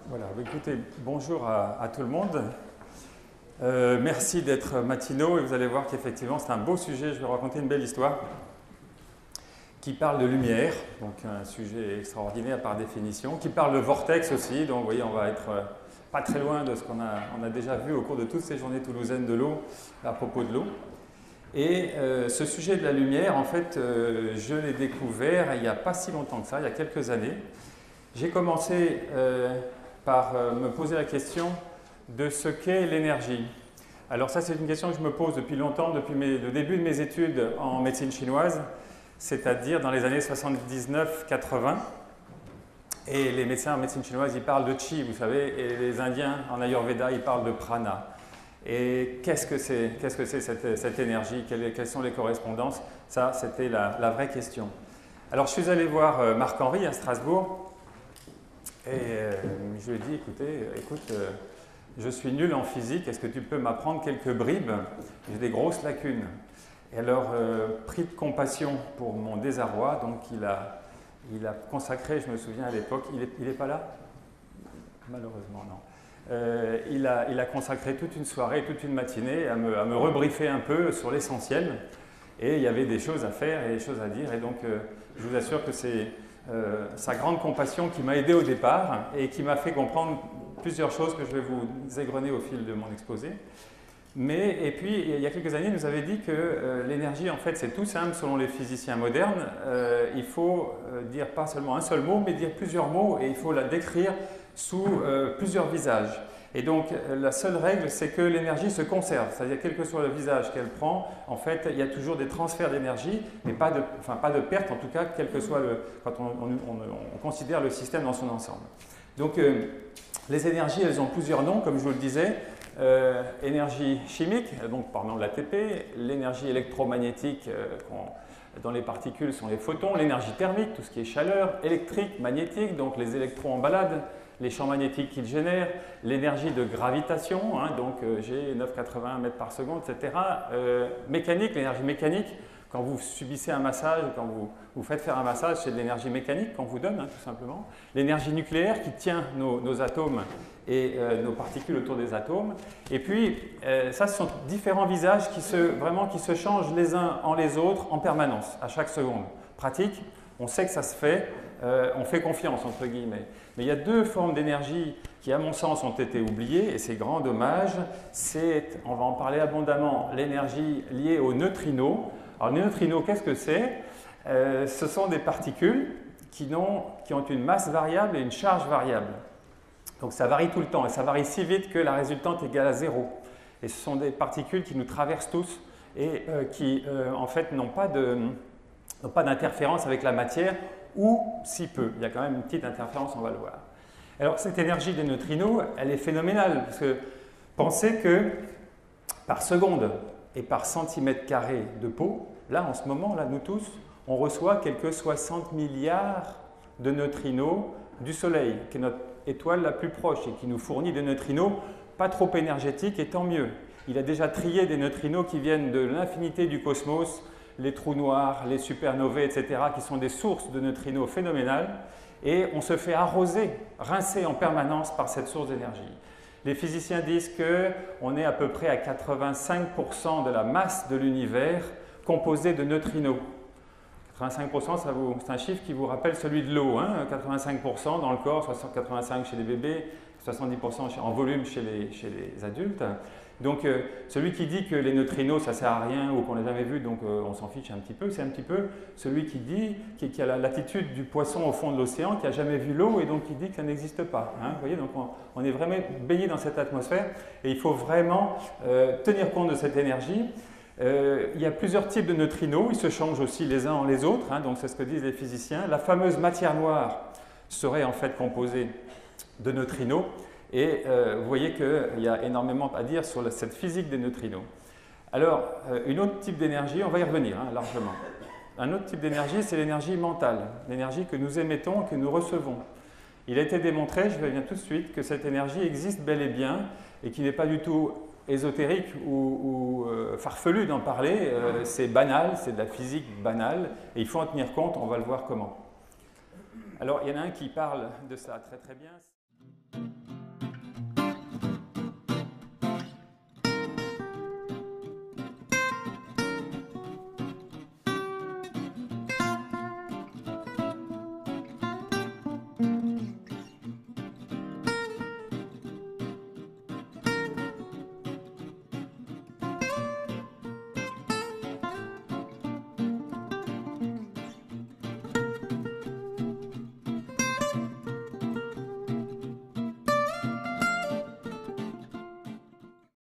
Voilà, écoutez, bonjour à tout le monde. Merci d'être matinaux et vous allez voir qu'effectivement c'est un beau sujet. Je vais raconter une belle histoire qui parle de lumière, donc un sujet extraordinaire par définition, qui parle de vortex aussi, donc vous voyez on va être pas très loin de ce qu'on a déjà vu au cours de toutes ces journées toulousaines de l'eau, à propos de l'eau. Et ce sujet de la lumière, en fait, je l'ai découvert il n'y a pas si longtemps que ça, il y a quelques années. J'ai commencé par me poser la question de ce qu'est l'énergie. Alors ça, c'est une question que je me pose depuis longtemps, depuis le début de mes études en médecine chinoise, c'est-à-dire dans les années 79-80. Et les médecins en médecine chinoise, ils parlent de Qi, vous savez, et les Indiens en Ayurveda, ils parlent de prana. Et qu'est-ce que c'est cette énergie? Quelles sont les correspondances? Ça, c'était la vraie question. Alors, je suis allé voir Marc-Henri à Strasbourg et je lui ai dit, écoute, je suis nul en physique, est-ce que tu peux m'apprendre quelques bribes? J'ai des grosses lacunes. Et alors, pris de compassion pour mon désarroi, donc il a consacré, je me souviens à l'époque, il n'est pas là? Malheureusement, non. Il a consacré toute une soirée, toute une matinée à me rebriefer un peu sur l'essentiel. Et il y avait des choses à faire et des choses à dire. Et donc, je vous assure que c'est sa grande compassion qui m'a aidé au départ et qui m'a fait comprendre plusieurs choses que je vais vous égrener au fil de mon exposé. Et puis, il y a quelques années, il nous avait dit que l'énergie, en fait, c'est tout simple selon les physiciens modernes. Il faut dire pas seulement un seul mot, mais dire plusieurs mots et il faut la décrire sous plusieurs visages. Et donc, la seule règle, c'est que l'énergie se conserve. C'est-à-dire, quel que soit le visage qu'elle prend, en fait, il y a toujours des transferts d'énergie, mais pas de perte, en tout cas, quel que soit quand on considère le système dans son ensemble. Donc, les énergies, elles ont plusieurs noms, comme je vous le disais. Énergie chimique, donc par exemple l'ATP, l'énergie électromagnétique dans les particules sont les photons, l'énergie thermique, tout ce qui est chaleur, électrique, magnétique, donc les électrons en balade, les champs magnétiques qu'ils génèrent, l'énergie de gravitation, donc G 9,81 mètres par seconde, etc. Mécanique, l'énergie mécanique, quand vous subissez un massage, quand vous faites faire un massage, c'est de l'énergie mécanique qu'on vous donne, tout simplement. L'énergie nucléaire qui tient nos atomes et nos particules autour des atomes. Et puis, ça, ce sont différents visages qui se changent les uns en les autres en permanence, à chaque seconde. Pratique, on sait que ça se fait, on fait confiance, entre guillemets. Mais il y a deux formes d'énergie qui, à mon sens, ont été oubliées, et c'est grand dommage. On va en parler abondamment, l'énergie liée aux neutrinos. Alors, les neutrinos, qu'est-ce que c'est? Ce sont des particules qui ont une masse variable et une charge variable. Donc ça varie tout le temps et ça varie si vite que la résultante est égale à 0. Et ce sont des particules qui nous traversent tous et qui en fait n'ont pas d'interférence avec la matière ou si peu. Il y a quand même une petite interférence, on va le voir. Alors cette énergie des neutrinos, elle est phénoménale parce que pensez que par seconde et par centimètre carré de peau, là en ce moment, là nous tous, on reçoit quelques 60 milliards de neutrinos du Soleil, qui est notre étoile la plus proche et qui nous fournit des neutrinos pas trop énergétiques et tant mieux. Il a déjà trié des neutrinos qui viennent de l'infinité du cosmos, les trous noirs, les supernovae, etc., qui sont des sources de neutrinos phénoménales et on se fait arroser, rincer en permanence par cette source d'énergie. Les physiciens disent qu'on est à peu près à 85% de la masse de l'univers composée de neutrinos. 85%, c'est un chiffre qui vous rappelle celui de l'eau, 85% dans le corps, 85% chez les bébés, 70% en volume chez les adultes. Donc celui qui dit que les neutrinos ça ne sert à rien ou qu'on ne l'a jamais vu, donc on s'en fiche un petit peu, c'est un petit peu celui qui a l'attitude du poisson au fond de l'océan, qui n'a jamais vu l'eau et donc qui dit que ça n'existe pas. Vous voyez, donc on est vraiment baigné dans cette atmosphère et il faut vraiment tenir compte de cette énergie. Il y a plusieurs types de neutrinos, ils se changent aussi les uns en les autres, donc c'est ce que disent les physiciens. La fameuse matière noire serait en fait composée de neutrinos et vous voyez qu'il y a énormément à dire sur cette physique des neutrinos. Alors, un autre type d'énergie, on va y revenir largement. Un autre type d'énergie, c'est l'énergie mentale, l'énergie que nous émettons et que nous recevons. Il a été démontré, je reviens tout de suite, que cette énergie existe bel et bien et qui n'est pas du tout ésotérique ou farfelu d'en parler, c'est banal, c'est de la physique banale, et il faut en tenir compte, on va le voir comment. Alors, il y en a un qui parle de ça très très bien.